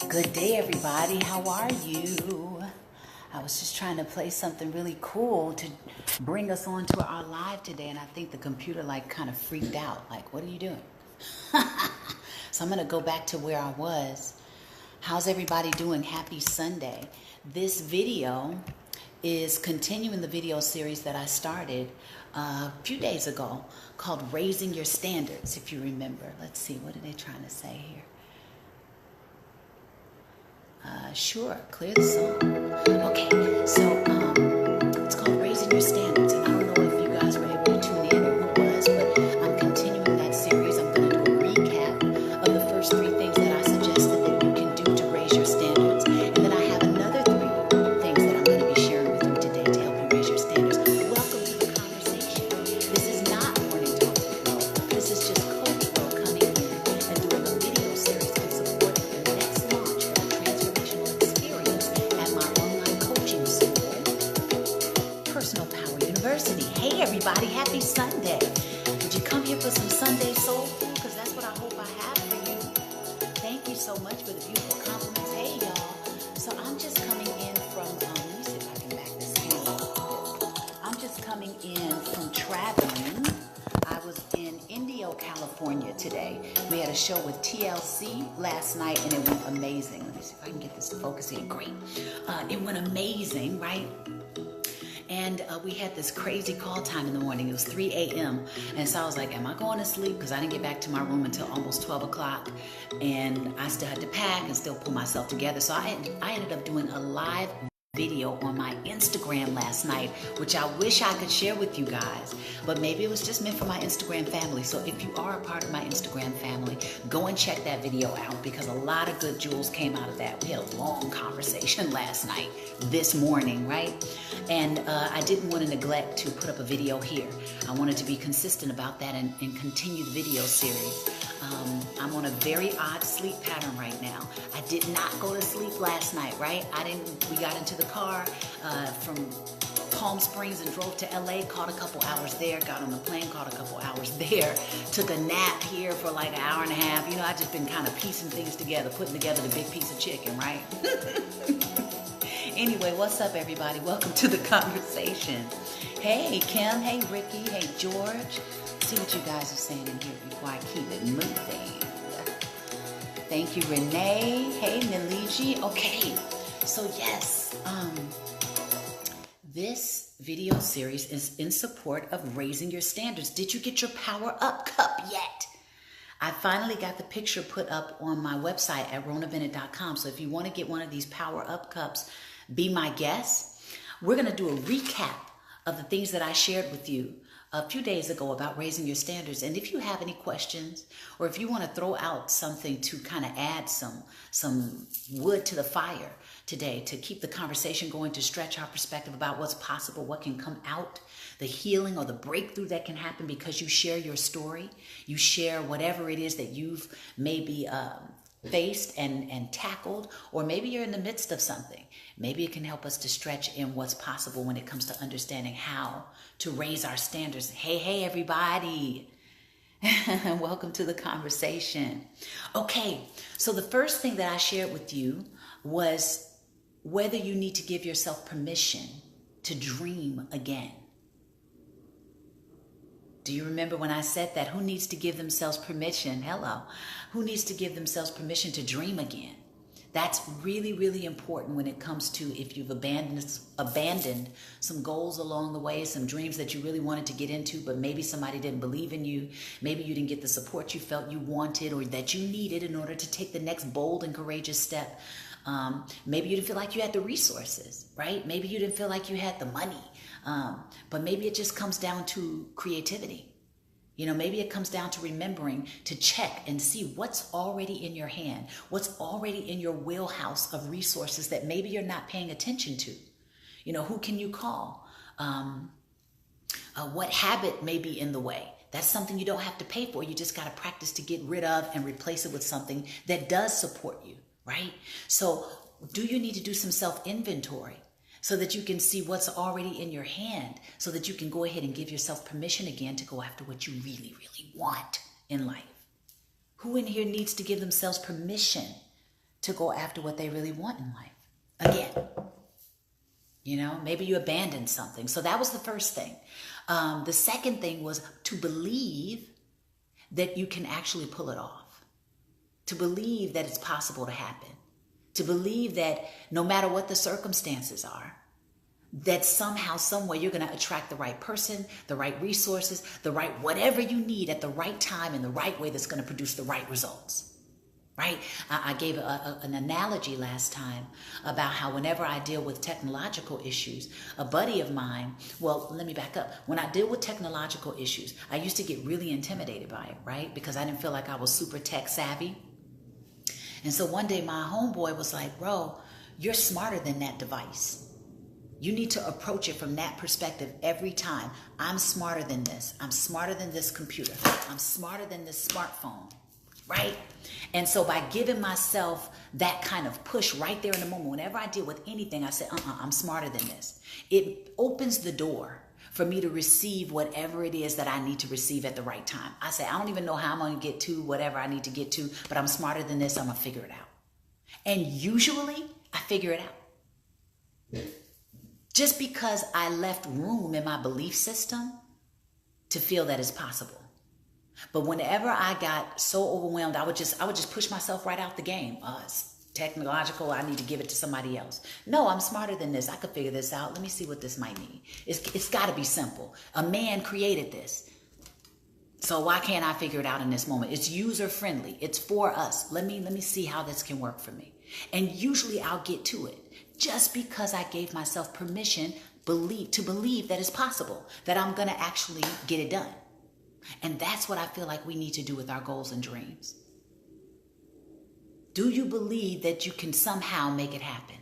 Good day, everybody. How are you? I was just trying to play something really cool to bring us on to our live today, and I think the computer kind of freaked out. Like, what are you doing? So I'm going to go back to where I was. How's everybody doing? Happy Sunday. This video is continuing the video series that I started a few days ago called Raising Your Standards, if you remember. Let's see, what are they trying to say here? Sure, clear the song. Okay, so it's called Raising Your Standards, and I don't know if you guys were able to tune in or who was, but I'm continuing that series. I'm going to do a recap of the first 3 things that I suggested that you can do to raise your standards, and then I have another 3 things that I'm going to be sharing with you today to help you raise your standards. Welcome to the conversation. This is not Morning Talk with Flo. This is just Coach Flo coming in and doing a video series in support of the next launch of the transformational experience at my online coaching school, Personal Power University. Hey everybody, happy Sunday. Did you come here for some Sunday soul food? Because that's what I hope I have for you. Thank you so much for the beautiful compliments. Hey y'all. So I'm just coming in from, let me see if I can back this camera up a bit. I'm just coming in from traveling. I was in Indio, California today. We had a show with TLC last night and it went amazing. Let me see if I can get this to focus here. Great. It went amazing, right? And we had this crazy call time in the morning. It was 3 a.m. And so I was like, am I going to sleep? Because I didn't get back to my room until almost 12 o'clock. And I still had to pack and still pull myself together. So I ended up doing a live video on my Instagram last night, which I wish I could share with you guys, but maybe it was just meant for my Instagram family. So if you are a part of my Instagram family, go and check that video out because a lot of good jewels came out of that. We had a long conversation last night, this morning, right? And I didn't want to neglect to put up a video here. I wanted to be consistent about that and continue the video series. I'm on a very odd sleep pattern right now. I did not go to sleep last night, right? We got into the car from Palm Springs and drove to LA, caught a couple hours there, got on the plane, caught a couple hours there, took a nap here for like an hour and a half. You know, I just been kind of piecing things together, putting together the big piece of chicken, right? Anyway, what's up everybody? Welcome to the conversation. Hey Kim, hey Ricky, hey George. See what you guys are saying in here before I keep it moving. Thank you, Renee. Hey, Niliji. Okay, so yes, this video series is in support of raising your standards. Did you get your Power Up cup yet? I finally got the picture put up on my website at ronabennett.com. So if you want to get one of these Power Up cups, be my guest. We're going to do a recap of the things that I shared with you a few days ago about raising your standards. And if you have any questions or if you want to throw out something to kind of add some wood to the fire today to keep the conversation going, to stretch our perspective about what's possible, what can come out, the healing or the breakthrough that can happen because you share your story, you share whatever it is that you've maybe faced and tackled, or maybe you're in the midst of something. Maybe it can help us to stretch in what's possible when it comes to understanding how to raise our standards. Hey, everybody. Welcome to the conversation. Okay, so the first thing that I shared with you was whether you need to give yourself permission to dream again. Do you remember when I said that? Who needs to give themselves permission? Hello. Who needs to give themselves permission to dream again? That's really, really important when it comes to if you've abandoned some goals along the way, some dreams that you really wanted to get into, but maybe somebody didn't believe in you. Maybe you didn't get the support you felt you wanted or that you needed in order to take the next bold and courageous step. Maybe you didn't feel like you had the resources, right? Maybe you didn't feel like you had the money. But maybe it just comes down to creativity. You know, maybe it comes down to remembering to check and see what's already in your hand, what's already in your wheelhouse of resources that maybe you're not paying attention to. You know, who can you call? What habit may be in the way? That's something you don't have to pay for. You just got to practice to get rid of and replace it with something that does support you, right? So do you need to do some self-inventory so that you can see what's already in your hand, so that you can go ahead and give yourself permission again to go after what you really, really want in life? Who in here needs to give themselves permission to go after what they really want in life. Again, maybe you abandoned something. So that was the first thing. The second thing was to believe that you can actually pull it off, to believe that it's possible to happen, to believe that no matter what the circumstances are, that somehow, some way you're going to attract the right person, the right resources, the right whatever you need at the right time in the right way that's going to produce the right results. Right? I gave an analogy last time about how whenever I deal with technological issues, a buddy of mine, well, let me back up. When I deal with technological issues, I used to get really intimidated by it, right? Because I didn't feel like I was super tech savvy. And so one day my homeboy was like, bro, you're smarter than that device. You need to approach it from that perspective every time. I'm smarter than this. I'm smarter than this computer. I'm smarter than this smartphone. Right? And so by giving myself that kind of push right there in the moment, whenever I deal with anything, I say, I'm smarter than this. It opens the door for me to receive whatever it is that I need to receive at the right time. I say, I don't even know how I'm going to get to whatever I need to get to, but I'm smarter than this. I'm going to figure it out. And usually I figure it out. Just because I left room in my belief system to feel that it's possible. But whenever I got so overwhelmed, I would just push myself right out the game. It's technological. I need to give it to somebody else. No, I'm smarter than this. I could figure this out. Let me see what this might need. It's got to be simple. A man created this. So why can't I figure it out in this moment? It's user friendly. It's for us. Let me see how this can work for me. And usually I'll get to it just because I gave myself permission to believe that it's possible, that I'm going to actually get it done. And that's what I feel like we need to do with our goals and dreams. Do you believe that you can somehow make it happen?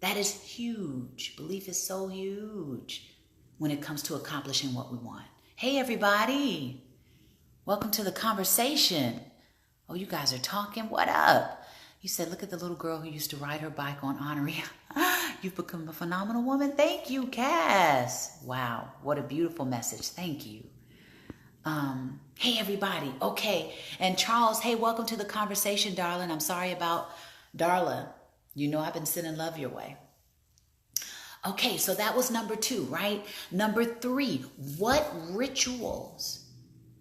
That is huge. Belief is so huge when it comes to accomplishing what we want. Hey, everybody. Welcome to the conversation. Oh, you guys are talking. What up? You said, look at the little girl who used to ride her bike on Honoree. You've become a phenomenal woman. Thank you, Cass. Wow. What a beautiful message. Thank you. Hey, everybody. Okay. And Charles, hey, welcome to the conversation, darling. I'm sorry about Darla. You know I've been sending love your way. Okay, so that was number 2, right? Number 3, what rituals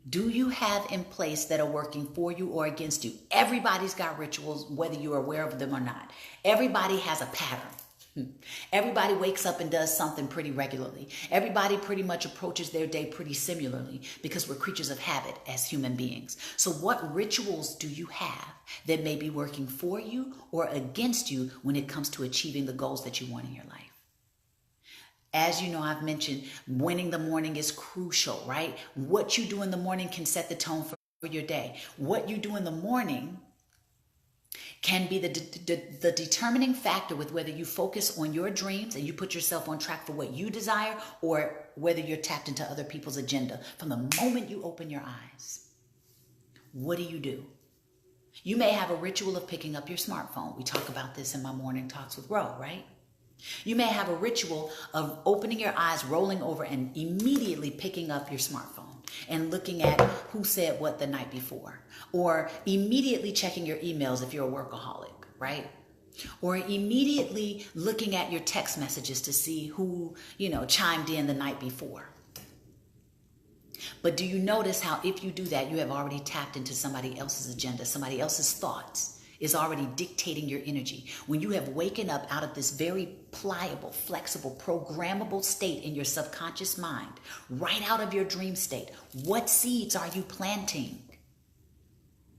do you have in place that are working for you or against you? Everybody's got rituals, whether you're aware of them or not. Everybody has a pattern. Everybody wakes up and does something pretty regularly. Everybody pretty much approaches their day pretty similarly because we're creatures of habit as human beings. So what rituals do you have that may be working for you or against you when it comes to achieving the goals that you want in your life? As you know, I've mentioned winning the morning is crucial, right? What you do in the morning can set the tone for your day. What you do in the morning can be the determining factor with whether you focus on your dreams and you put yourself on track for what you desire or whether you're tapped into other people's agenda. From the moment you open your eyes, what do? You may have a ritual of picking up your smartphone. We talk about this in my morning talks with Ro, right? You may have a ritual of opening your eyes, rolling over, and immediately picking up your smartphone and looking at who said what the night before, or immediately checking your emails if you're a workaholic, right? Or immediately looking at your text messages to see who, chimed in the night before. But do you notice how if you do that, you have already tapped into somebody else's agenda, somebody else's thoughts is already dictating your energy. When you have waken up out of this very pliable, flexible, programmable state in your subconscious mind, right out of your dream state, what seeds are you planting?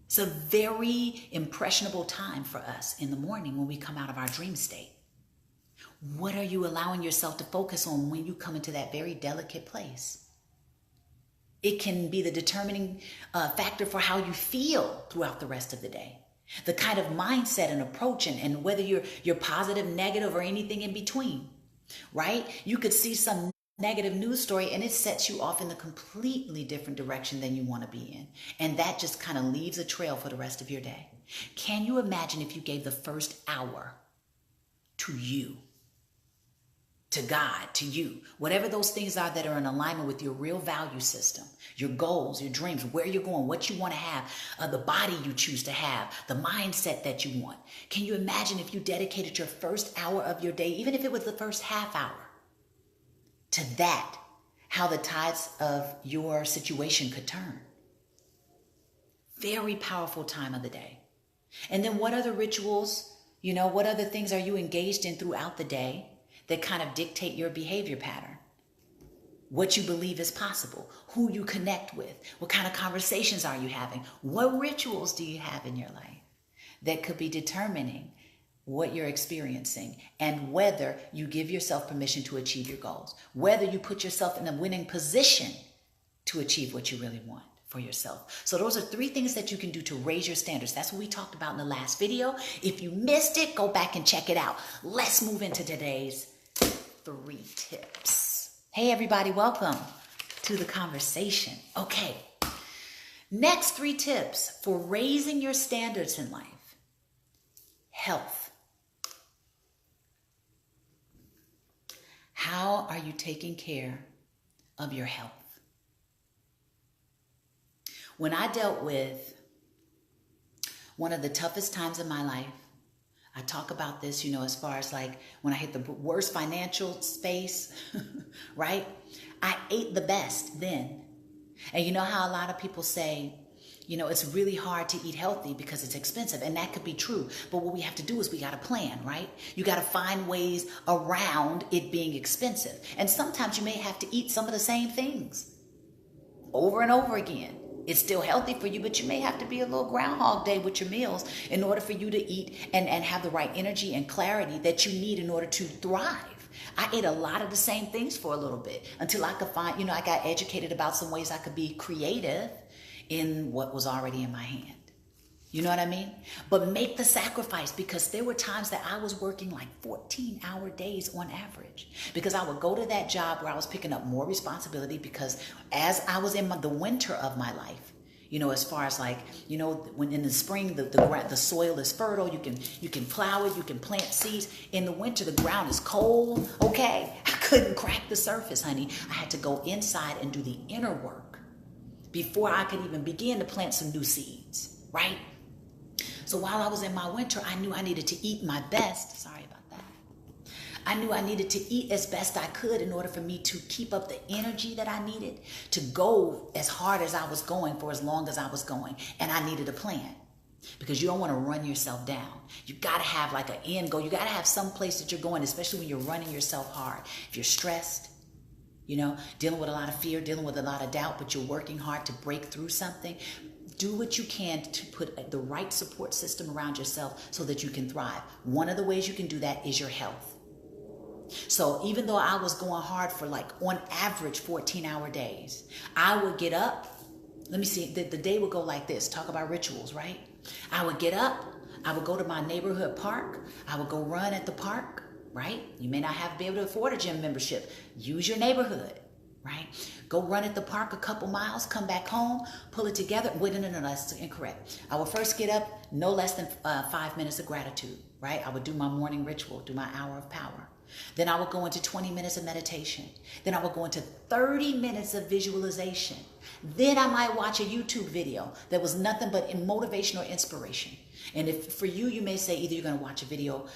It's a very impressionable time for us in the morning when we come out of our dream state. What are you allowing yourself to focus on when you come into that very delicate place? It can be the determining factor for how you feel throughout the rest of the day. The kind of mindset and approach and whether you're positive, negative, or anything in between, right? You could see some negative news story and it sets you off in a completely different direction than you want to be in. And that just kind of leaves a trail for the rest of your day. Can you imagine if you gave the first hour to you? to God, to you, whatever those things are that are in alignment with your real value system, your goals, your dreams, where you're going, what you want to have, the body you choose to have, the mindset that you want. Can you imagine if you dedicated your first hour of your day, even if it was the first half hour, to that, how the tides of your situation could turn? Very powerful time of the day. And then what other rituals, what other things are you engaged in throughout the day that kind of dictate your behavior pattern? What you believe is possible, who you connect with, what kind of conversations are you having? What rituals do you have in your life that could be determining what you're experiencing and whether you give yourself permission to achieve your goals, whether you put yourself in a winning position to achieve what you really want for yourself. So those are 3 things that you can do to raise your standards. That's what we talked about in the last video. If you missed it, go back and check it out. Let's move into today's 3 tips. Hey everybody, welcome to the conversation. Okay, next 3 tips for raising your standards in life. Health. How are you taking care of your health? When I dealt with one of the toughest times in my life, I talk about this, as far as like when I hit the worst financial space, right? I ate the best then. And you know how a lot of people say, it's really hard to eat healthy because it's expensive. And that could be true. But what we have to do is we got to plan, right? You got to find ways around it being expensive. And sometimes you may have to eat some of the same things over and over again. It's still healthy for you, but you may have to be a little Groundhog Day with your meals in order for you to eat and have the right energy and clarity that you need in order to thrive. I ate a lot of the same things for a little bit until I could find, I got educated about some ways I could be creative in what was already in my hand. You know what I mean? But make the sacrifice, because there were times that I was working like 14-hour days on average, because I would go to that job where I was picking up more responsibility, because as I was in the winter of my life, as far as like, when in the spring, the soil is fertile, you can plow it, you can plant seeds. In the winter, the ground is cold. Okay. I couldn't crack the surface, honey. I had to go inside and do the inner work before I could even begin to plant some new seeds, right? So while I was in my winter, I knew I needed to eat my best. Sorry about that. I knew I needed to eat as best I could in order for me to keep up the energy that I needed to go as hard as I was going for as long as I was going. And I needed a plan, because you don't want to run yourself down. You got to have like an end goal. You got to have some place that you're going, especially when you're running yourself hard. If you're stressed, dealing with a lot of fear, dealing with a lot of doubt, but you're working hard to break through something, do what you can to put the right support system around yourself so that you can thrive. One of the ways you can do that is your health. So even though I was going hard for like on average 14-hour days, I would get up. Let me see, the day would go like this. Talk about rituals, right? I would get up. I would go to my neighborhood park. I would go run at the park, right? You may not be able to afford a gym membership. Use your neighborhood, right? Go run at the park a couple miles, come back home, pull it together. Wait, no, that's incorrect. I would first get up, no less than 5 minutes of gratitude, right? I would do my morning ritual, do my hour of power. Then I would go into 20 minutes of meditation. Then I would go into 30 minutes of visualization. Then I might watch a YouTube video that was nothing but motivation or inspiration. And if for you, you may say either you're going to watch a video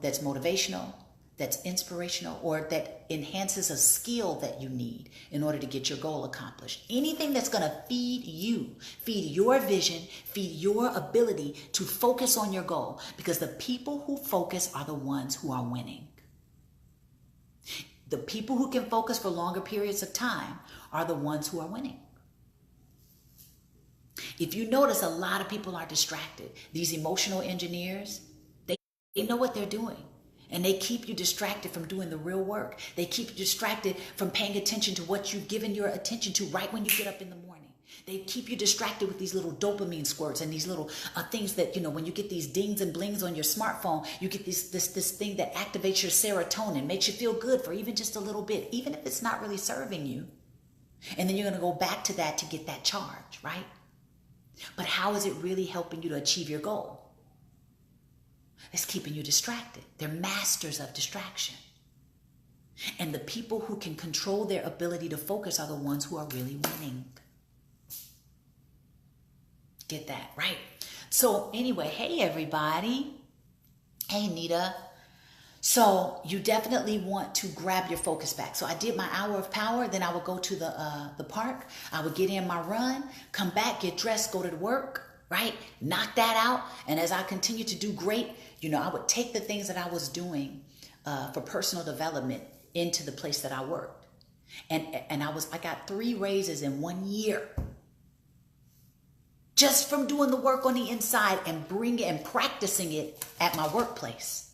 that's motivational, that's inspirational, or that enhances a skill that you need in order to get your goal accomplished. Anything that's going to feed you, feed your vision, feed your ability to focus on your goal, because the people who focus are the ones who are winning. The people who can focus for longer periods of time are the ones who are winning. If you notice, a lot of people are distracted. These emotional engineers, they know what they're doing. And they keep you distracted from doing the real work. They keep you distracted from paying attention to what you've given your attention to right when you get up in the morning. They keep you distracted with these little dopamine squirts and these little things that, when you get these dings and blings on your smartphone, you get this thing that activates your serotonin, makes you feel good for even just a little bit, even if it's not really serving you. And then you're going to go back to that to get that charge, right? But how is it really helping you to achieve your goal? It's keeping you distracted. They're masters of distraction. And the people who can control their ability to focus are the ones who are really winning. Get that, right? So anyway, hey everybody. Hey Nita. So you definitely want to grab your focus back. So I did my hour of power, then I would go to the park. I would get in my run, come back, get dressed, go to work, right? Knock that out. And as I continue to do great, I would take the things that I was doing for personal development into the place that I worked. And I got 3 raises in 1 year. Just from doing the work on the inside and bringing and practicing it at my workplace.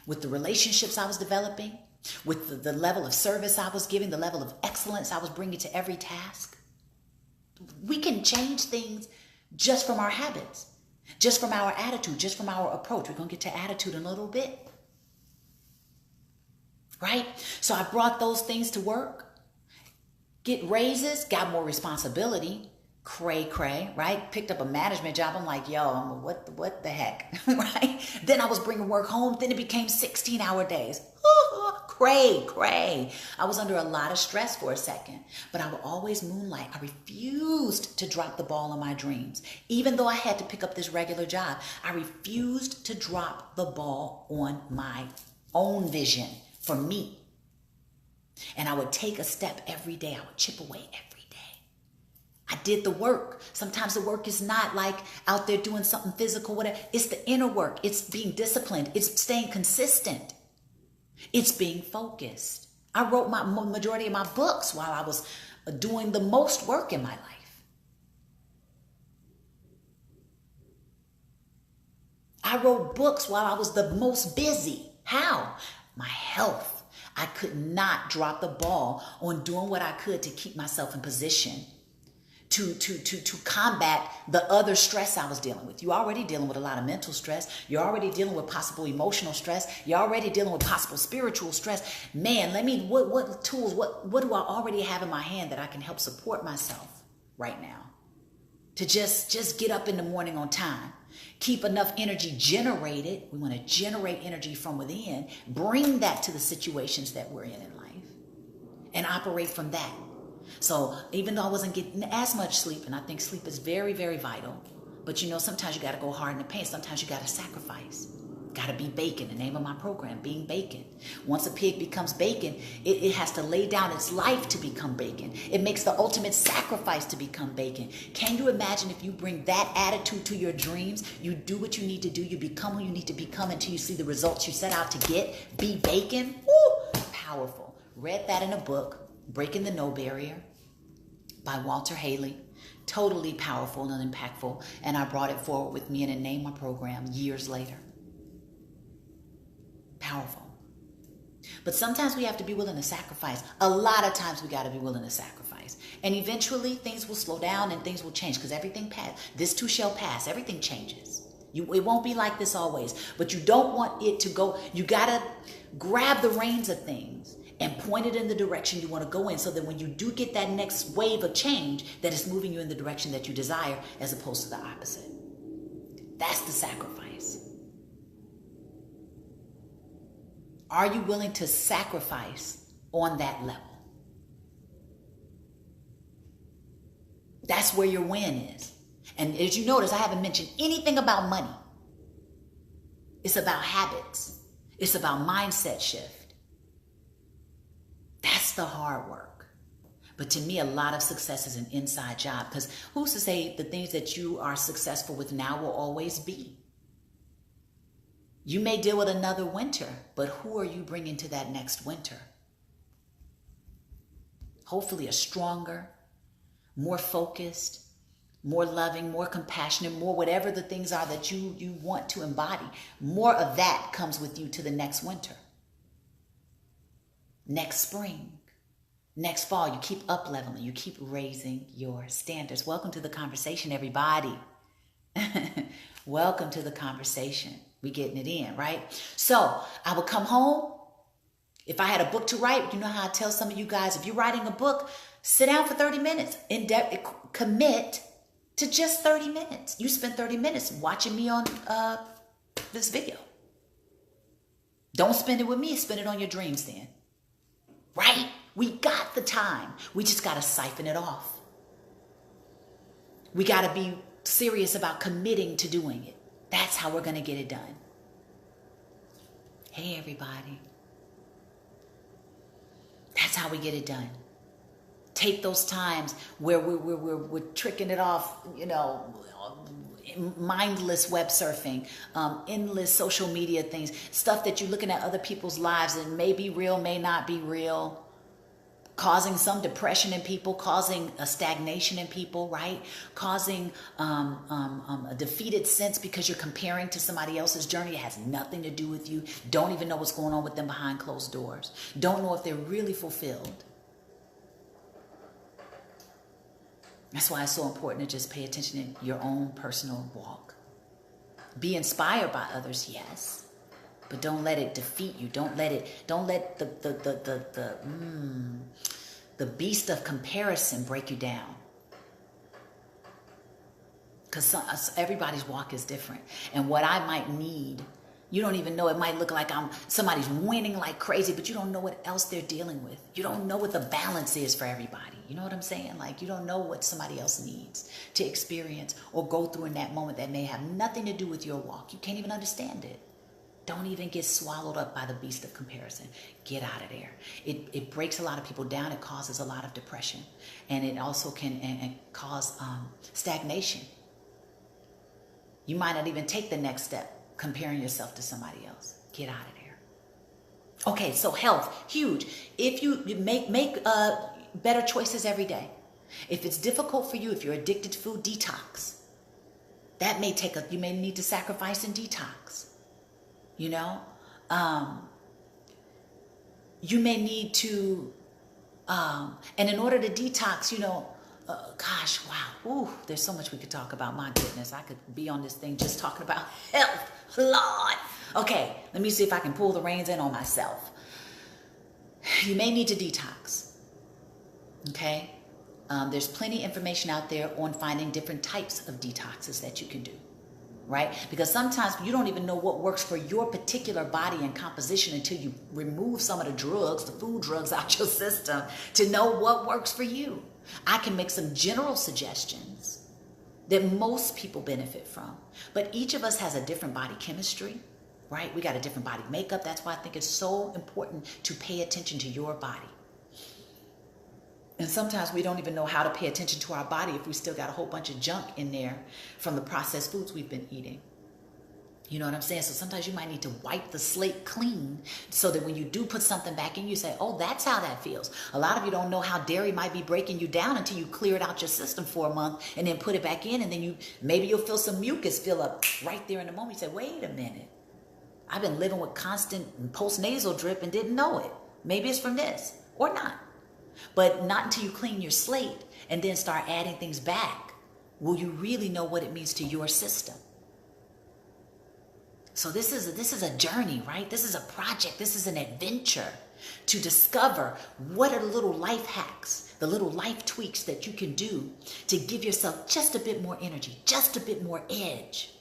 With the relationships I was developing, with the level of service I was giving, the level of excellence I was bringing to every task. We can change things just from our habits, just from our attitude, just from our approach. We're going to get to attitude in a little bit. Right? So I brought those things to work, get raises, got more responsibility. Cray, right? Picked up a management job. I'm like, what the heck, right? Then I was bringing work home. Then it became 16-hour days. Cray. I was under a lot of stress for a second, but I would always moonlight. I refused to drop the ball on my dreams. Even though I had to pick up this regular job, I refused to drop the ball on my own vision for me. And I would take a step every day. I would chip away every day. I did the work. Sometimes the work is not like out there doing something physical, whatever. It's the inner work. It's being disciplined. It's staying consistent. It's being focused. I wrote my majority of my books while I was doing the most work in my life. I wrote books while I was the most busy. How? My health. I could not drop the ball on doing what I could to keep myself in position to combat the other stress I was dealing with. You're already dealing with a lot of mental stress. You're already dealing with possible emotional stress. You're already dealing with possible spiritual stress. Man, what tools, what do I already have in my hand that I can help support myself right now? To just get up in the morning on time. Keep enough energy generated. We want to generate energy from within. Bring that to the situations that we're in life. And operate from that. So even though I wasn't getting as much sleep, and I think sleep is very, very vital, but sometimes you got to go hard in the paint. Sometimes you got to sacrifice. Got to be bacon. The name of my program, being bacon. Once a pig becomes bacon, it has to lay down its life to become bacon. It makes the ultimate sacrifice to become bacon. Can you imagine if you bring that attitude to your dreams? You do what you need to do. You become who you need to become until you see the results you set out to get. Be bacon. Woo! Powerful. Read that in a book. Breaking the No Barrier by Walter Haley. Totally powerful and impactful. And I brought it forward with me and named my program years later. Powerful. But sometimes we have to be willing to sacrifice. A lot of times we got to be willing to sacrifice. And eventually things will slow down and things will change because everything passes. This too shall pass. Everything changes. It won't be like this always. But you don't want it to go. You got to grab the reins of things and point it in the direction you want to go in so that when you do get that next wave of change, that it's moving you in the direction that you desire as opposed to the opposite. That's the sacrifice. Are you willing to sacrifice on that level? That's where your win is. And as you notice, I haven't mentioned anything about money. It's about habits. It's about mindset shift. That's the hard work. But to me, a lot of success is an inside job because who's to say the things that you are successful with now will always be? You may deal with another winter, but who are you bringing to that next winter? Hopefully a stronger, more focused, more loving, more compassionate, more whatever the things are that you want to embody. More of that comes with you to the next winter. Next spring, next fall, you keep up leveling, you keep raising your standards. Welcome to the conversation, everybody. Welcome to the conversation. We getting it in, right? So I would come home. If I had a book to write, you know how I tell some of you guys, if you're writing a book, sit down for 30 minutes. Commit to just 30 minutes. You spend 30 minutes watching me on this video. Don't spend it with me. Spend it on your dreams then. right? We got the time. We just got to siphon it off. We got to be serious about committing to doing it. That's how we're going to get it done. Hey, everybody. That's how we get it done. Take those times where we're tricking it off, mindless web surfing, endless social media things, stuff that you're looking at other people's lives and may be real, may not be real, causing some depression in people, causing a stagnation in people, right? Causing a defeated sense because you're comparing to somebody else's journey. It has nothing to do with you. Don't even know what's going on with them behind closed doors. Don't know if they're really fulfilled. That's why it's so important to just pay attention in your own personal walk. Be inspired by others, yes, but don't let it defeat you. Don't let the beast of comparison break you down. Because everybody's walk is different. And what I might need, you don't even know. It might look like somebody's winning like crazy, but you don't know what else they're dealing with. You don't know what the balance is for everybody. You know what I'm saying? Like, you don't know what somebody else needs to experience or go through in that moment that may have nothing to do with your walk. You can't even understand it. Don't even get swallowed up by the beast of comparison. Get out of there. It breaks a lot of people down. It causes a lot of depression. And it also can cause stagnation. You might not even take the next step comparing yourself to somebody else. Get out of there. Okay, so health, huge. If you make better choices every day. If it's difficult for you, if you're addicted to food, detox. That may you may need to sacrifice and detox. You may need to, and in order to detox, gosh, wow, ooh, there's so much we could talk about. My goodness, I could be on this thing just talking about health, Lord. Okay, let me see if I can pull the reins in on myself. You may need to detox. Okay, there's plenty of information out there on finding different types of detoxes that you can do. Right? Because sometimes you don't even know what works for your particular body and composition until you remove some of the drugs, the food drugs out your system to know what works for you. I can make some general suggestions that most people benefit from, but each of us has a different body chemistry, right? We got a different body makeup. That's why I think it's so important to pay attention to your body. And sometimes we don't even know how to pay attention to our body if we still got a whole bunch of junk in there from the processed foods we've been eating. You know what I'm saying? So sometimes you might need to wipe the slate clean so that when you do put something back in, you say, oh, that's how that feels. A lot of you don't know how dairy might be breaking you down until you clear it out your system for a month and then put it back in. And then maybe you'll feel some mucus fill up right there in the moment. You say, wait a minute. I've been living with constant post-nasal drip and didn't know it. Maybe it's from this or not. But not until you clean your slate and then start adding things back will you really know what it means to your system. So this is a journey, right? This is a project. This is an adventure to discover what are the little life hacks, the little life tweaks that you can do to give yourself just a bit more energy, just a bit more edge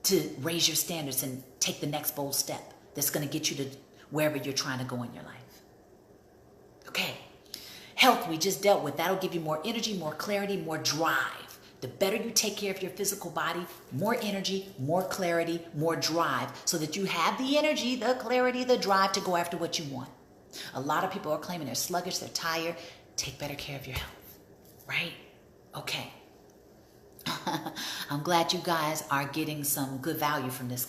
to raise your standards and take the next bold step that's going to get you to wherever you're trying to go in your life. Okay, health we just dealt with. That'll give you more energy, more clarity, more drive. The better you take care of your physical body, more energy, more clarity, more drive, so that you have the energy, the clarity, the drive to go after what you want. A lot of people are claiming they're sluggish, they're tired. Take better care of your health, right? Okay. I'm glad you guys are getting some good value from this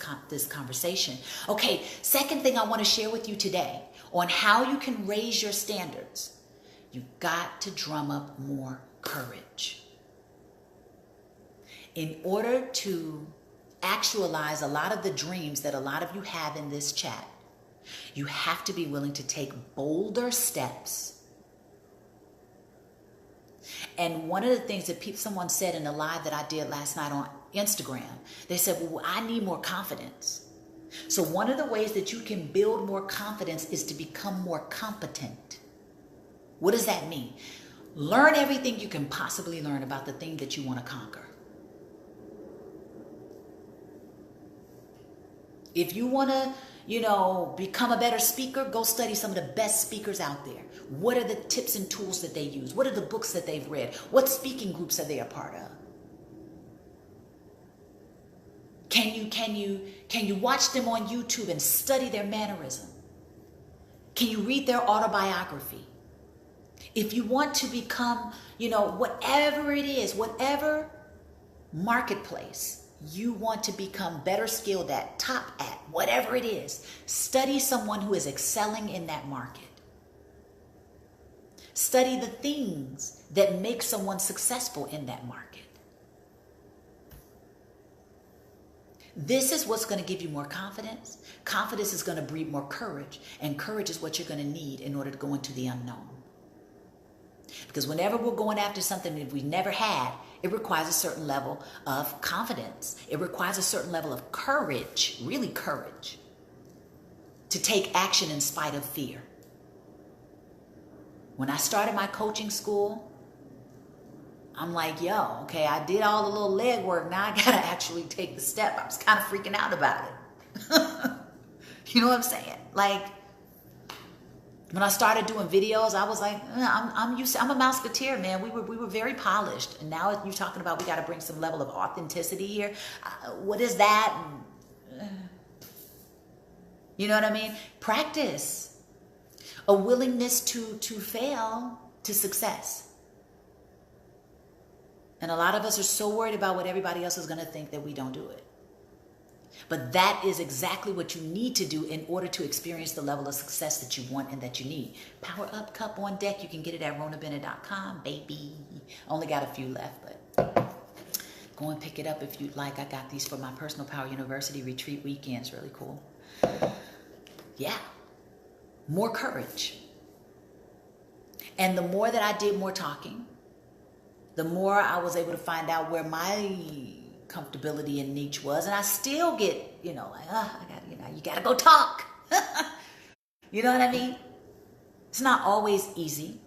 conversation. Okay, second thing I want to share with you today on how you can raise your standards. You've got to drum up more courage. In order to actualize a lot of the dreams that a lot of you have in this chat, you have to be willing to take bolder steps. And one of the things that someone said in a live that I did last night on Instagram, they said, well, I need more confidence. So one of the ways that you can build more confidence is to become more competent. What does that mean? Learn everything you can possibly learn about the thing that you want to conquer. If you want to, become a better speaker, go study some of the best speakers out there. What are the tips and tools that they use? What are the books that they've read? What speaking groups are they a part of? Can you watch them on YouTube and study their mannerism? Can you read their autobiography? If you want to become, whatever it is, whatever marketplace you want to become better skilled at, top at, whatever it is, study someone who is excelling in that market. Study the things that make someone successful in that market. This is what's going to give you more confidence. Confidence is going to breed more courage, and courage is what you're going to need in order to go into the unknown. Because whenever we're going after something that we've never had, it requires a certain level of confidence. It requires a certain level of courage, really courage, to take action in spite of fear. When I started my coaching school, I'm like, okay, I did all the little leg work. Now I got to actually take the step. I was kind of freaking out about it. You know what I'm saying? Like, when I started doing videos, I was like, I'm a Mouseketeer, man. We were very polished. And now you're talking about we got to bring some level of authenticity here. What is that? You know what I mean? Practice. A willingness to fail to success. And a lot of us are so worried about what everybody else is going to think that we don't do it. But that is exactly what you need to do in order to experience the level of success that you want and that you need. Power Up Cup on deck. You can get it at ronabennett.com, baby. Only got a few left, but go and pick it up if you'd like. I got these for my Personal Power University retreat weekends. Really cool. Yeah. More courage. And the more that I did more talking, the more I was able to find out where my comfortability and niche was. And I still get, you got to go talk. You know what I mean? It's not always easy.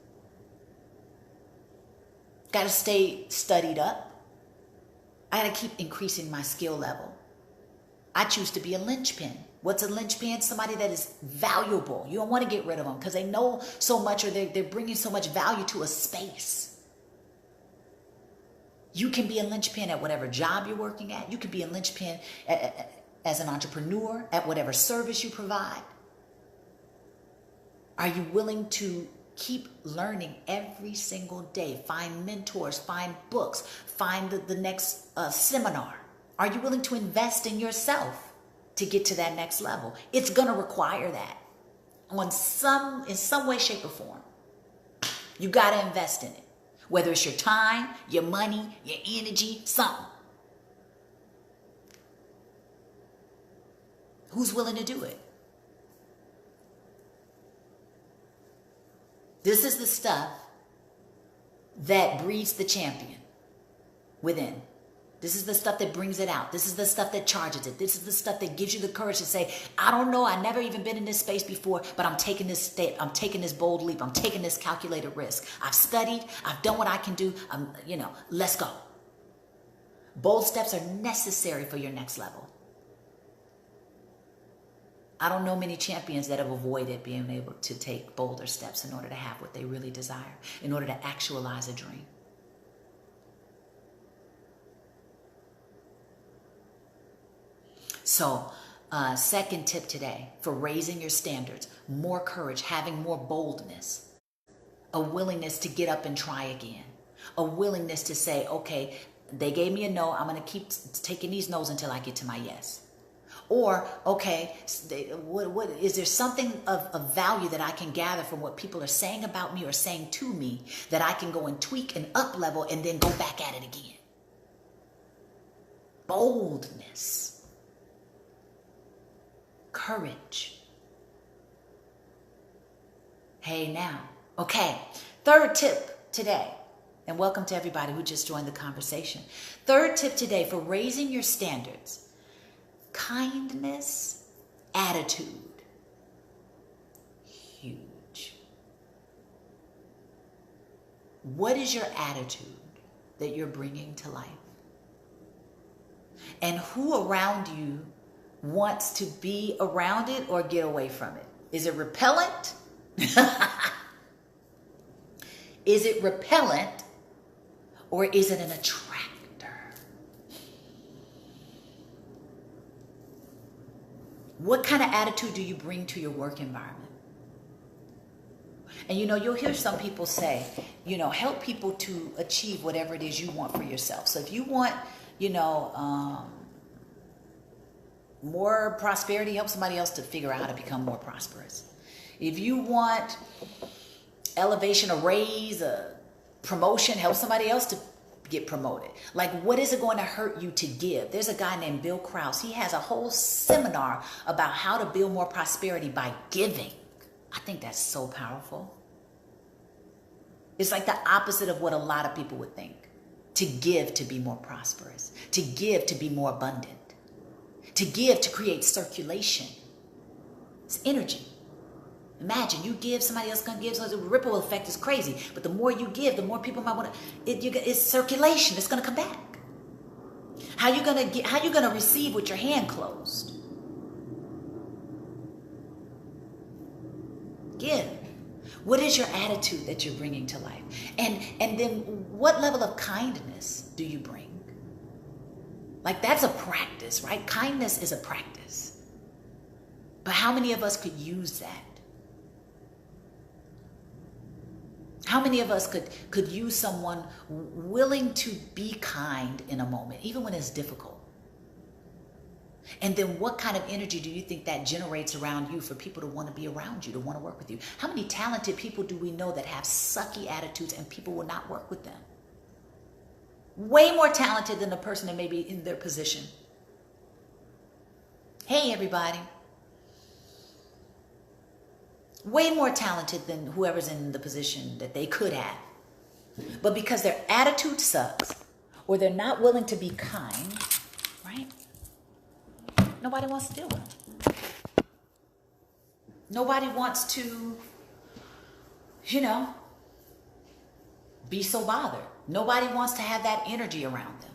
Got to stay studied up. I got to keep increasing my skill level. I choose to be a linchpin. What's a linchpin? Somebody that is valuable. You don't want to get rid of them because they know so much, or they're bringing so much value to a space. You can be a linchpin at whatever job you're working at. You can be a linchpin as an entrepreneur at whatever service you provide. Are you willing to keep learning every single day? Find mentors, find books, find the next seminar. Are you willing to invest in yourself to get to that next level? It's going to require that in some way, shape, or form. You got to invest in it. Whether it's your time, your money, your energy, something. Who's willing to do it? This is the stuff that breeds the champion within. This is the stuff that brings it out. This is the stuff that charges it. This is the stuff that gives you the courage to say, I don't know, I never even been in this space before, but I'm taking this step. I'm taking this bold leap. I'm taking this calculated risk. I've studied. I've done what I can do. Let's go. Bold steps are necessary for your next level. I don't know many champions that have avoided being able to take bolder steps in order to have what they really desire, in order to actualize a dream. So, second tip today for raising your standards: more courage, having more boldness, a willingness to get up and try again, a willingness to say, okay, they gave me a no, I'm going to keep taking these no's until I get to my yes. Or, okay, what is there something of value that I can gather from what people are saying about me or saying to me that I can go and tweak and up level and then go back at it again? Boldness. Courage. Hey now. Okay. Third tip today, and welcome to everybody who just joined the conversation. Third tip today for raising your standards: kindness, attitude. Huge. What is your attitude that you're bringing to life? And who around you wants to be around it or get away from it? Is it repellent? Is it repellent or is it an attractor? What kind of attitude do you bring to your work environment? And you'll hear some people say, help people to achieve whatever it is you want for yourself. So if you want, more prosperity, help somebody else to figure out how to become more prosperous. If you want elevation, a raise, a promotion, help somebody else to get promoted. Like, what is it going to hurt you to give? There's a guy named Bill Krause. He has a whole seminar about how to build more prosperity by giving. I think that's so powerful. It's like the opposite of what a lot of people would think. To give to be more prosperous. To give to be more abundant. To give to create circulation. It's energy. Imagine you give, somebody else gonna give, so the ripple effect is crazy. But the more you give, the more people might want to. It's circulation. It's gonna come back. How you gonna receive with your hand closed? Give. What is your attitude that you're bringing to life? And then what level of kindness do you bring? Like, that's a practice, right? Kindness is a practice. But how many of us could use that? How many of us could use someone willing to be kind in a moment, even when it's difficult? And then what kind of energy do you think that generates around you for people to want to be around you, to want to work with you? How many talented people do we know that have sucky attitudes and people will not work with them? Way more talented than the person that may be in their position. Hey, everybody. Way more talented than whoever's in the position that they could have. But because their attitude sucks, or they're not willing to be kind, right? Nobody wants to deal with them. Nobody wants to, be so bothered. Nobody wants to have that energy around them.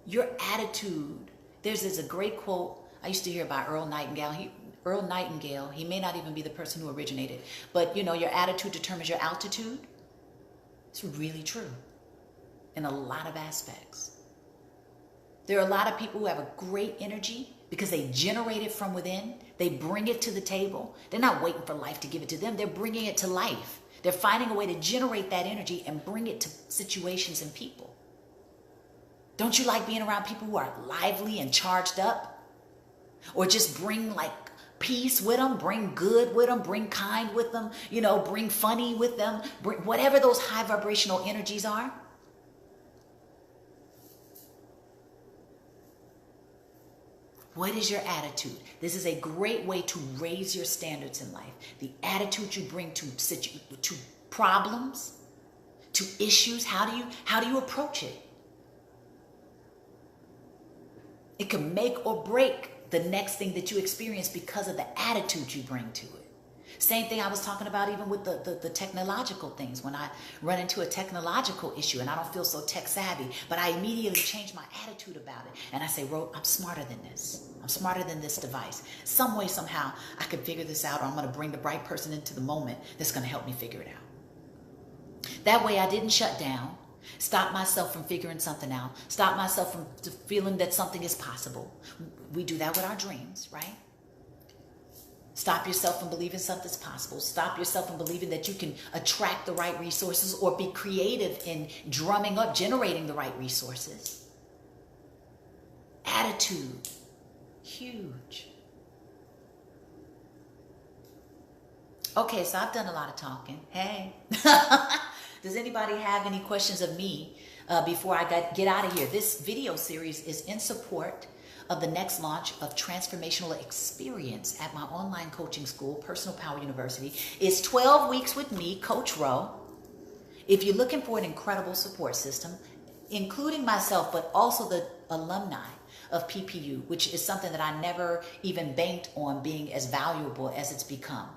Your attitude. There's a great quote I used to hear by Earl Nightingale. He may not even be the person who originated, but your attitude determines your altitude. It's really true in a lot of aspects. There are a lot of people who have a great energy because they generate it from within. They bring it to the table. They're not waiting for life to give it to them. They're bringing it to life. They're finding a way to generate that energy and bring it to situations and people. Don't you like being around people who are lively and charged up? Or just bring like peace with them, bring good with them, bring kind with them, bring funny with them, bring whatever those high vibrational energies are. What is your attitude? This is a great way to raise your standards in life. The attitude you bring to problems, to issues. How do you approach it? It can make or break the next thing that you experience because of the attitude you bring to it. Same thing I was talking about even with the technological things. When I run into a technological issue and I don't feel so tech savvy, but I immediately change my attitude about it. And I say, I'm smarter than this. I'm smarter than this device. Some way, somehow, I can figure this out, or I'm going to bring the right person into the moment that's going to help me figure it out. That way I didn't shut down, stop myself from figuring something out, stop myself from feeling that something is possible. We do that with our dreams, right? Stop yourself from believing something's possible. Stop yourself from believing that you can attract the right resources or be creative in drumming up, generating the right resources. Attitude, huge. Okay, so I've done a lot of talking. Hey. Does anybody have any questions of me before I get out of here? This video series is in support of the next launch of Transformational Experience at my online coaching school, Personal Power University. It's 12 weeks with me, Coach Ro. If you're looking for an incredible support system, including myself, but also the alumni of PPU, which is something that I never even banked on being as valuable as it's become.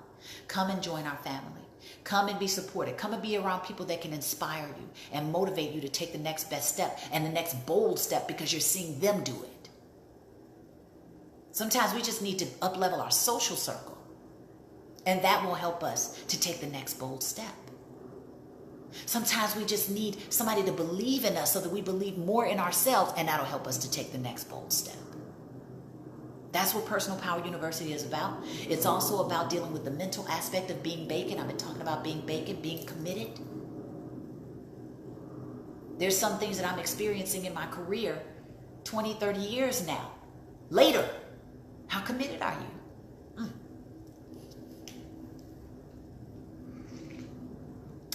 Come and join our family. Come and be supported. Come and be around people that can inspire you and motivate you to take the next best step and the next bold step because you're seeing them do it. Sometimes we just need to up-level our social circle. And that will help us to take the next bold step. Sometimes we just need somebody to believe in us so that we believe more in ourselves, and that'll help us to take the next bold step. That's what Personal Power University is about. It's also about dealing with the mental aspect of being bacon. I've been talking about being bacon, being committed. There's some things that I'm experiencing in my career 20, 30 years now. Later, how committed are you?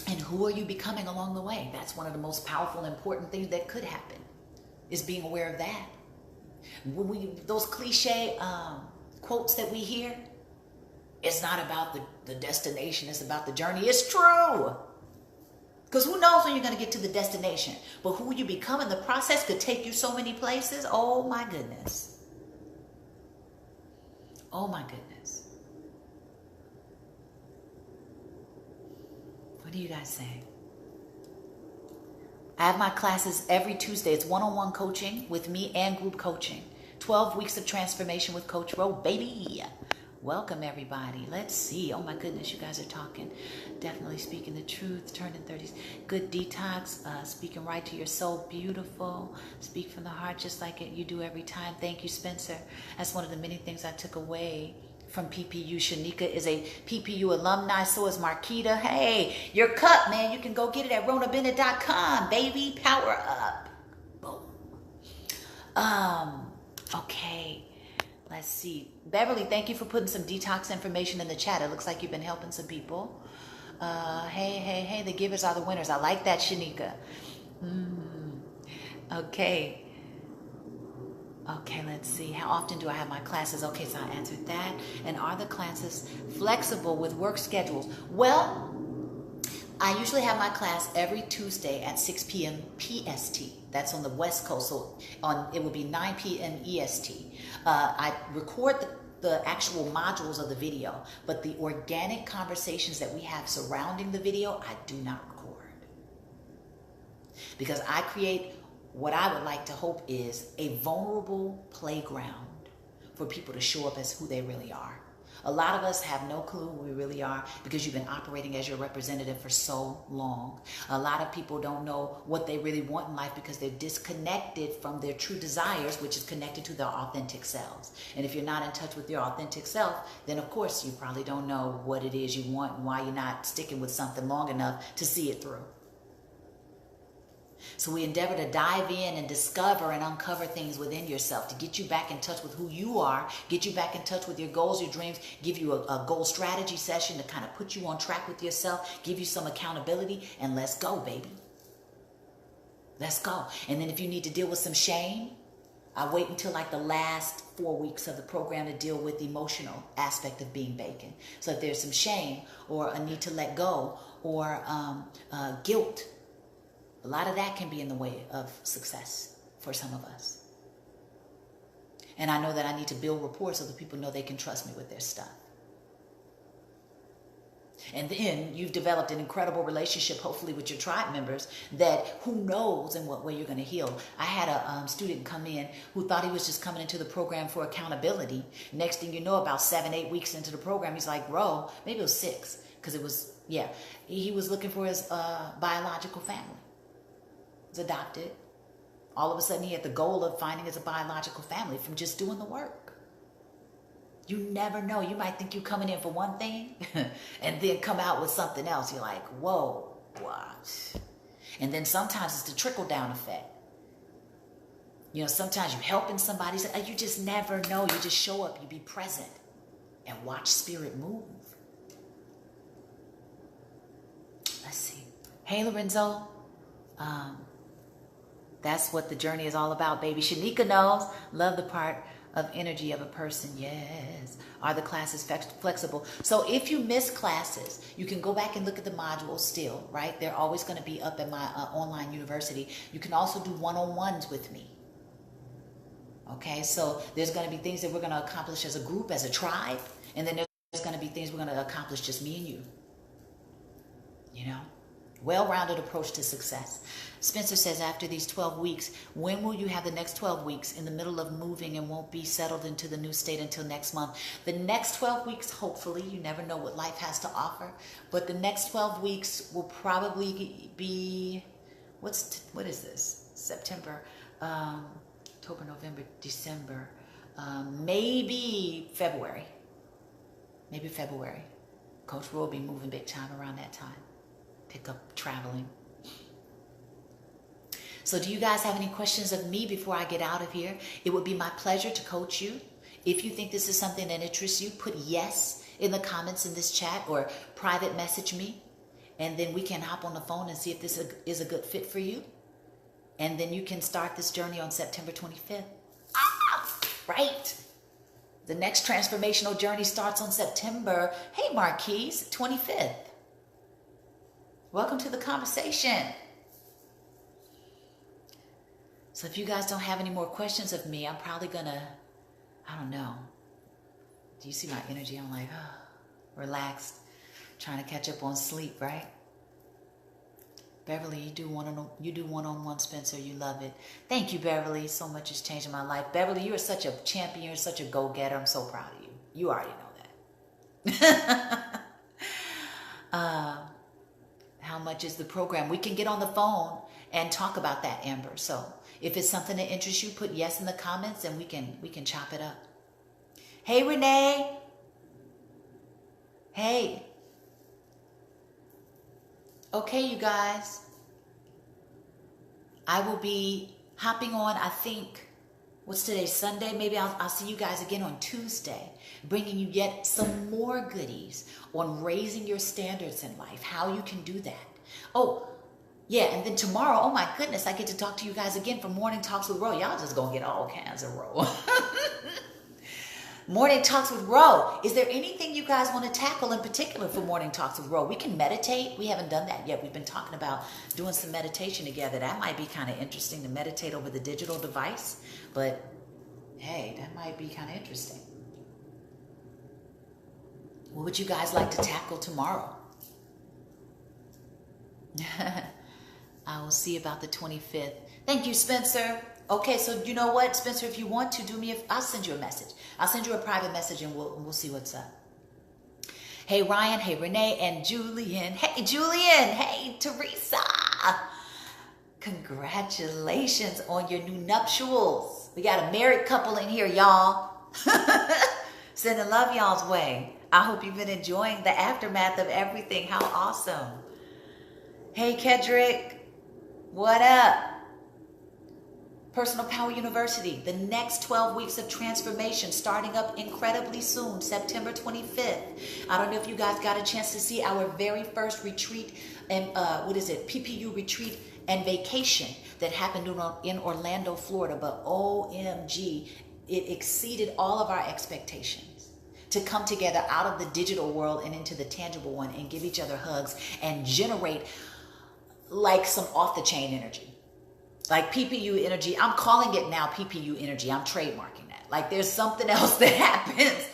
And who are you becoming along the way? That's one of the most powerful and important things that could happen, is being aware of that. When those cliche quotes that we hear, it's not about the destination, it's about the journey. It's true. Because who knows when you're going to get to the destination. But who you become in the process could take you so many places. Oh my goodness. Oh my goodness. What do you guys say? I have my classes every Tuesday. It's one-on-one coaching with me and group coaching. 12 weeks of transformation with Coach Ro, baby. Welcome, everybody. Let's see. Oh, my goodness, you guys are talking. Definitely speaking the truth. Turning 30s. Good detox. Speaking right to your soul. Beautiful. Speak from the heart just like you do every time. Thank you, Spencer. That's one of the many things I took away from PPU. Shanika is a PPU alumni. So is Marquita. Hey, your cup, man. You can go get it at ronabennett.com, baby. Power up. Boom. Okay. Let's see. Beverly, thank you for putting some detox information in the chat. It looks like you've been helping some people. Hey, the givers are the winners. I like that, Shanika. Okay. Okay, let's see. How often do I have my classes? Okay, so I answered that. And are the classes flexible with work schedules? Well, I usually have my class every Tuesday at 6 p.m. PST. That's on the West Coast, so it will be 9 p.m. EST. I record the actual modules of the video, but the organic conversations that we have surrounding the video, I do not record. Because I create what I would like to hope is a vulnerable playground for people to show up as who they really are. A lot of us have no clue who we really are because you've been operating as your representative for so long. A lot of people don't know what they really want in life because they're disconnected from their true desires, which is connected to their authentic selves. And if you're not in touch with your authentic self, then of course you probably don't know what it is you want and why you're not sticking with something long enough to see it through. So we endeavor to dive in and discover and uncover things within yourself to get you back in touch with who you are, get you back in touch with your goals, your dreams, give you a goal strategy session to kind of put you on track with yourself, give you some accountability, and let's go, baby. Let's go. And then if you need to deal with some shame, I wait until like the last 4 weeks of the program to deal with the emotional aspect of being bacon. So if there's some shame or a need to let go or guilt, a lot of that can be in the way of success for some of us. And I know that I need to build rapport so that people know they can trust me with their stuff. And then you've developed an incredible relationship, hopefully with your tribe members, that who knows in what way you're going to heal. I had a student come in who thought he was just coming into the program for accountability. Next thing you know, about 7-8 weeks into the program, he's like, bro, maybe it was 6, because it was, he was looking for his biological family. Was adopted. All of a sudden he had the goal of finding his biological family from just doing the work. You never know. You might think you're coming in for one thing and then come out with something else. You're like, whoa, what? And then sometimes it's the trickle down effect. You know, sometimes you're helping somebody. You just never know. You just show up, you be present and watch spirit move. Let's see. Hey, Lorenzo. That's what the journey is all about, baby. Shanika knows. Love the part of energy of a person. Yes. Are the classes flexible? So if you miss classes, you can go back and look at the modules still, right? They're always going to be up at my online university. You can also do one-on-ones with me. Okay, so there's going to be things that we're going to accomplish as a group, as a tribe. And then there's going to be things we're going to accomplish just me and you. You know? Well-rounded approach to success. Spencer says, after these 12 weeks, when will you have the next 12 weeks? In the middle of moving and won't be settled into the new state until next month. The next 12 weeks, hopefully, you never know what life has to offer, but the next 12 weeks will probably be, what is this? September, October, November, December, maybe February. Maybe February. Coach will be moving big time around that time. Pick up traveling. So do you guys have any questions of me before I get out of here? It would be my pleasure to coach you. If you think this is something that interests you, put yes in the comments in this chat or private message me. And then we can hop on the phone and see if this is a good fit for you. And then you can start this journey on September 25th. Right? The next transformational journey starts on September, hey Marquise, 25th. Welcome to the conversation. So if you guys don't have any more questions of me, I'm probably gonna, I don't know. Do you see my energy? I'm like, relaxed, trying to catch up on sleep, right? Beverly, you do one-on-one, Spencer. You love it. Thank you, Beverly. So much is changing my life. Beverly, you are such a champion. You're such a go-getter. I'm so proud of you. You already know that. How much is the program? We can get on the phone and talk about that, Amber. So if it's something that interests you, put yes in the comments and we can chop it up. Hey, Renee. Hey. Okay, you guys. I will be hopping on, I think, what's today, Sunday? Maybe I'll see you guys again on Tuesday, bringing you yet some more goodies on raising your standards in life, how you can do that. Oh, yeah, and then tomorrow, oh my goodness, I get to talk to you guys again for Morning Talks with Ro. Y'all just gonna get all kinds of Ro. Morning Talks with Ro. Is there anything you guys want to tackle in particular for Morning Talks with Ro? We can meditate. We haven't done that yet. We've been talking about doing some meditation together. That might be kind of interesting to meditate over the digital device. But hey, that might be kind of interesting. What would you guys like to tackle tomorrow? I will see about the 25th. Thank you, Spencer. Okay, so you know what, Spencer, if you want to do me, I'll send you a message. I'll send you a private message and we'll see what's up. Hey, Ryan. Hey, Renee and Julian. Hey, Julian. Hey, Teresa. Congratulations on your new nuptials. We got a married couple in here, y'all. Sending love y'all's way. I hope you've been enjoying the aftermath of everything. How awesome. Hey, Kedrick. What up? Personal Power University, the next 12 weeks of transformation starting up incredibly soon, September 25th. I don't know if you guys got a chance to see our very first retreat and PPU retreat and vacation that happened in Orlando, Florida, but OMG, it exceeded all of our expectations to come together out of the digital world and into the tangible one and give each other hugs and generate like some off-the-chain energy. Like PPU energy, I'm calling it now PPU energy. I'm trademarking that. Like there's something else that happens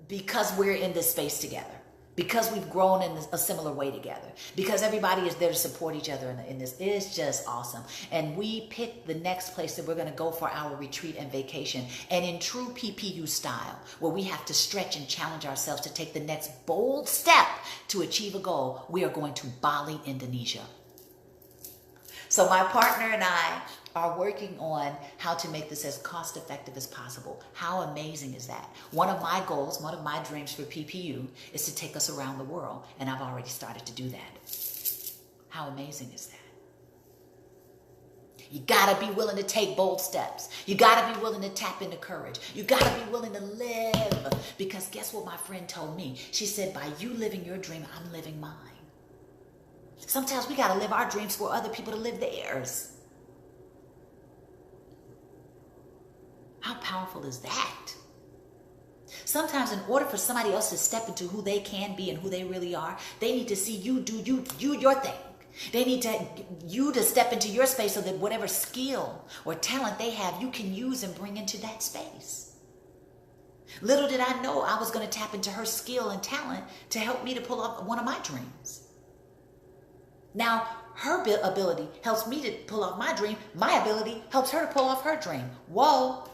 because we're in this space together. Because we've grown in a similar way together. Because everybody is there to support each other in this. It's just awesome. And we picked the next place that we're going to go for our retreat and vacation. And in true PPU style, where we have to stretch and challenge ourselves to take the next bold step to achieve a goal, we are going to Bali, Indonesia. So my partner and I are working on how to make this as cost effective as possible. How amazing is that? One of my goals, one of my dreams for PPU is to take us around the world. And I've already started to do that. How amazing is that? You gotta be willing to take bold steps. You gotta be willing to tap into courage. You gotta be willing to live. Because guess what my friend told me? She said, by you living your dream, I'm living mine. Sometimes we got to live our dreams for other people to live theirs. How powerful is that? Sometimes in order for somebody else to step into who they can be and who they really are, they need to see you do your thing. They need you to step into your space so that whatever skill or talent they have, you can use and bring into that space. Little did I know I was going to tap into her skill and talent to help me to pull off one of my dreams. Now, her ability helps me to pull off my dream. My ability helps her to pull off her dream. Whoa.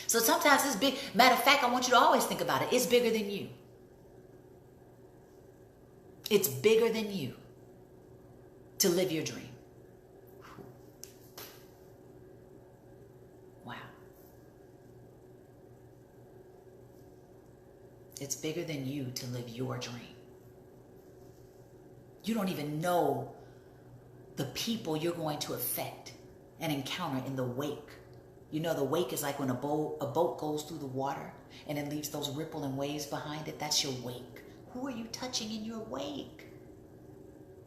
So sometimes it's big. Matter of fact, I want you to always think about it. It's bigger than you. It's bigger than you to live your dream. Wow. It's bigger than you to live your dream. You don't even know the people you're going to affect and encounter in the wake. You know, the wake is like when a boat goes through the water and it leaves those rippling waves behind it. That's your wake. Who are you touching in your wake?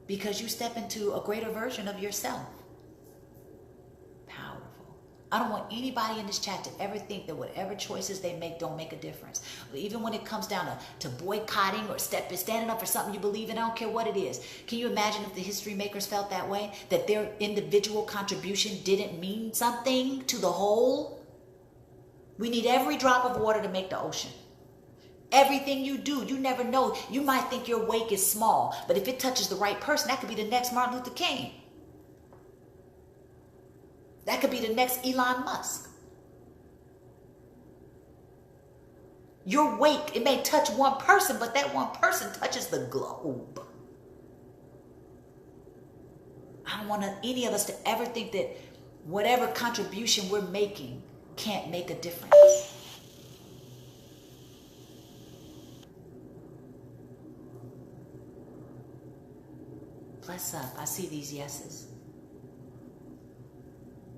Because you step into a greater version of yourself. Powerful. I don't want anybody in this chat to ever think that whatever choices they make don't make a difference. Even when it comes down to boycotting or standing up for something you believe in, I don't care what it is. Can you imagine if the history makers felt that way? That their individual contribution didn't mean something to the whole? We need every drop of water to make the ocean. Everything you do, you never know. You might think your wake is small, but if it touches the right person, that could be the next Martin Luther King. That could be the next Elon Musk. Your wake, it may touch one person, but that one person touches the globe. I don't want any of us to ever think that whatever contribution we're making can't make a difference. Bless up. I see these yeses.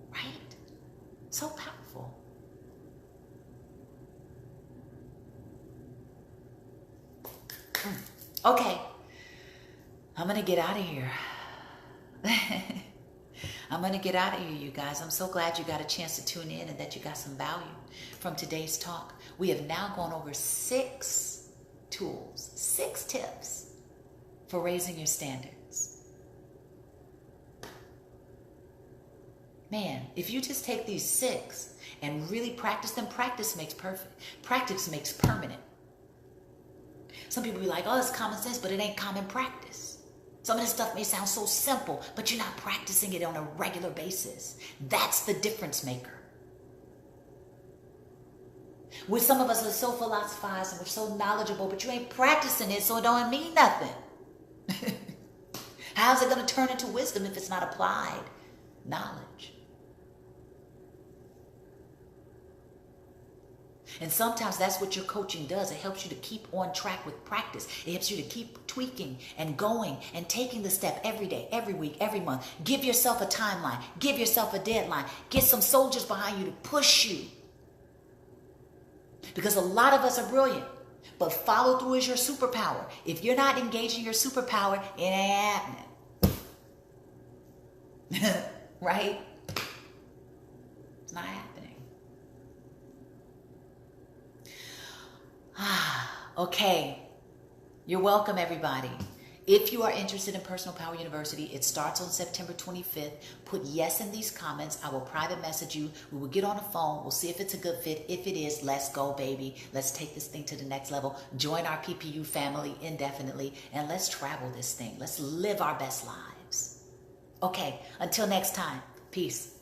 Right? So powerful. Okay. I'm going to get out of here. I'm going to get out of here, you guys. I'm so glad you got a chance to tune in and that you got some value from today's talk. We have now gone over 6 tools, 6 tips for raising your standards. Man, if you just take these 6 and really practice them, practice makes perfect. Practice makes permanent. Some people be like, oh, it's common sense, but it ain't common practice. Some of this stuff may sound so simple, but you're not practicing it on a regular basis. That's the difference maker. With some of us are so philosophized and we're so knowledgeable, but you ain't practicing it, so it don't mean nothing. How's it going to turn into wisdom if it's not applied knowledge? And sometimes that's what your coaching does. It helps you to keep on track with practice. It helps you to keep tweaking and going and taking the step every day, every week, every month. Give yourself a timeline. Give yourself a deadline. Get some soldiers behind you to push you. Because a lot of us are brilliant, but follow through is your superpower. If you're not engaging your superpower, it ain't happening. Right? It's not happening. Okay. You're welcome, everybody. If you are interested in Personal Power University, it starts on September 25th. Put yes in these comments. I will private message you. We will get on the phone. We'll see if it's a good fit. If it is, let's go, baby. Let's take this thing to the next level. Join our PPU family indefinitely, and let's travel this thing. Let's live our best lives. Okay, until next time. Peace.